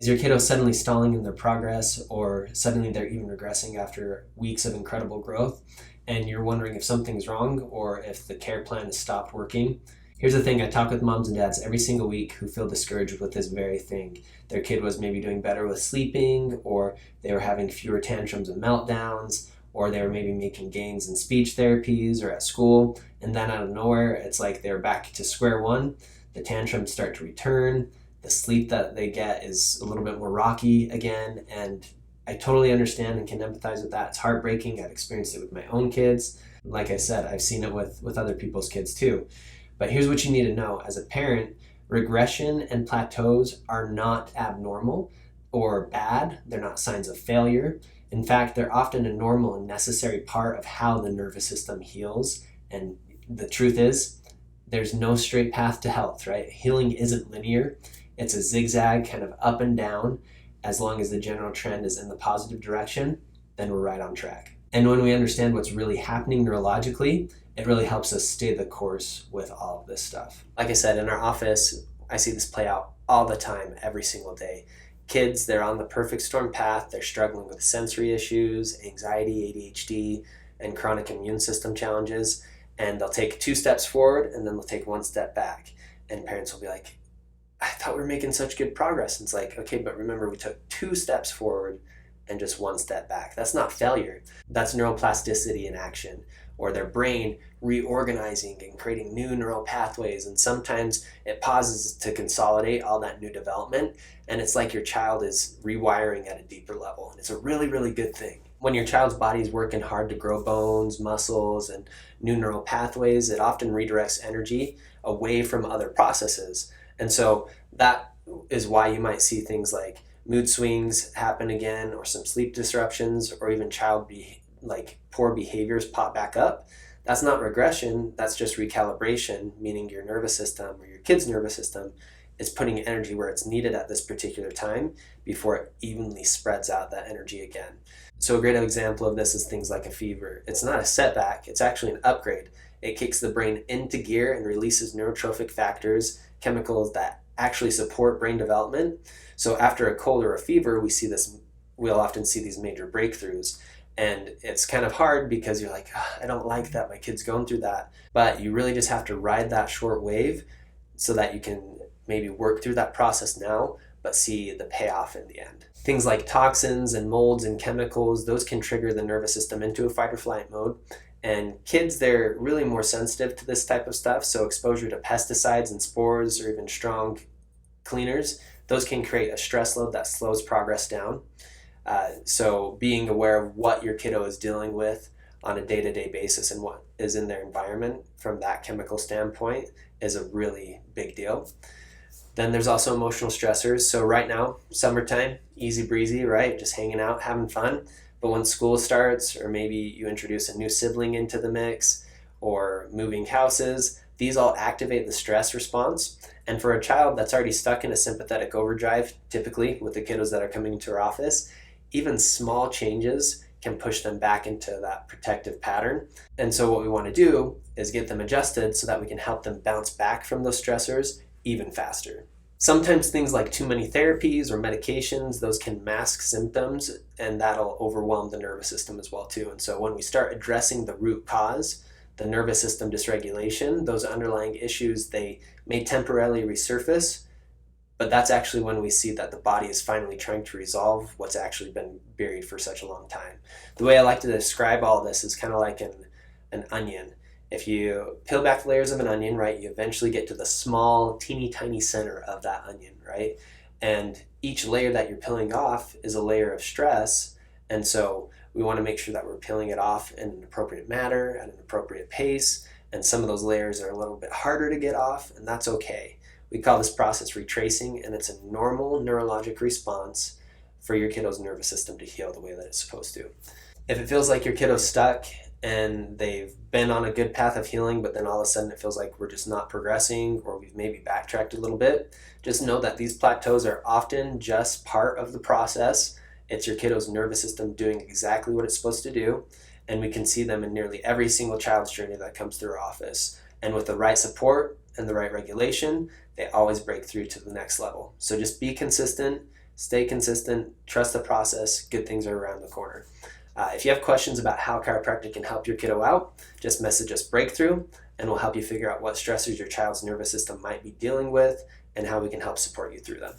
Is your kiddo suddenly stalling in their progress, or suddenly they're even regressing after weeks of incredible growth, and you're wondering if something's wrong or if the care plan has stopped working? Here's the thing, I talk with moms and dads every single week who feel discouraged with this very thing. Their kid was maybe doing better with sleeping, or they were having fewer tantrums and meltdowns, or they were maybe making gains in speech therapies or at school, and then out of nowhere, it's like they're back to square one. The tantrums start to return, the sleep that they get is a little bit more rocky again, and I totally understand and can empathize with that. It's heartbreaking. I've experienced it with my own kids. Like I said, I've seen it with other people's kids too. But here's what you need to know. As a parent, regression and plateaus are not abnormal or bad. They're not signs of failure. In fact, they're often a normal and necessary part of how the nervous system heals. And the truth is, there's no straight path to health, right? Healing isn't linear. It's a zigzag kind of up and down. As long as the general trend is in the positive direction, then we're right on track. And when we understand what's really happening neurologically, it really helps us stay the course with all of this stuff. Like I said, in our office, I see this play out all the time, every single day. Kids, they're on the perfect storm path. They're struggling with sensory issues, anxiety, ADHD, and chronic immune system challenges. And they'll take 2 steps forward and then they'll take 1 step back. And parents will be like, I thought we were making such good progress. And it's like, okay, but remember, we took 2 steps forward and just 1 step back. That's not failure. That's neuroplasticity in action, or their brain reorganizing and creating new neural pathways. And sometimes it pauses to consolidate all that new development. And it's like your child is rewiring at a deeper level. And it's a really, really good thing. When your child's body is working hard to grow bones, muscles, and new neural pathways, it often redirects energy away from other processes. And so that is why you might see things like mood swings happen again, or some sleep disruptions, or even poor behaviors pop back up. That's not regression, that's just recalibration, meaning your nervous system or your kid's nervous system is putting energy where it's needed at this particular time before it evenly spreads out that energy again. So a great example of this is things like a fever. It's not a setback, it's actually an upgrade. It kicks the brain into gear and releases neurotrophic factors, chemicals that actually support brain development. So after a cold or a fever, we'll often see these major breakthroughs. And it's kind of hard because you're like, I don't like that my kid's going through that. But you really just have to ride that short wave so that you can maybe work through that process now, but see the payoff in the end. Things like toxins and molds and chemicals, those can trigger the nervous system into a fight or flight mode. And kids, they're really more sensitive to this type of stuff. So exposure to pesticides and spores, or even strong cleaners, those can create a stress load that slows progress down. So being aware of what your kiddo is dealing with on a day-to-day basis and what is in their environment from that chemical standpoint is a really big deal. Then there's also emotional stressors. So right now, summertime, easy breezy, right? Just hanging out, having fun. But when school starts, or maybe you introduce a new sibling into the mix, or moving houses, these all activate the stress response. And for a child that's already stuck in a sympathetic overdrive, typically with the kiddos that are coming into our office, even small changes can push them back into that protective pattern. And so what we want to do is get them adjusted so that we can help them bounce back from those stressors even faster. Sometimes things like too many therapies or medications, those can mask symptoms, and that'll overwhelm the nervous system as well too. And so when we start addressing the root cause, the nervous system dysregulation, those underlying issues, they may temporarily resurface, but that's actually when we see that the body is finally trying to resolve what's actually been buried for such a long time. The way I like to describe all this is kind of like an onion. If you peel back the layers of an onion, right, you eventually get to the small, teeny tiny center of that onion, right? And each layer that you're peeling off is a layer of stress. And so we want to make sure that we're peeling it off in an appropriate manner, at an appropriate pace. And some of those layers are a little bit harder to get off, and that's okay. We call this process retracing, and it's a normal neurologic response for your kiddo's nervous system to heal the way that it's supposed to. If it feels like your kiddo's stuck and they've been on a good path of healing, but then all of a sudden it feels like we're just not progressing, or we've maybe backtracked a little bit, just know that these plateaus are often just part of the process. It's your kiddo's nervous system doing exactly what it's supposed to do, and we can see them in nearly every single child's journey that comes through our office. And with the right support and the right regulation, they always break through to the next level. So just be consistent, Stay consistent, trust the process, good things are around the corner. If you have questions about how chiropractic can help your kiddo out, just message us Breakthrough, and we'll help you figure out what stressors your child's nervous system might be dealing with and how we can help support you through them.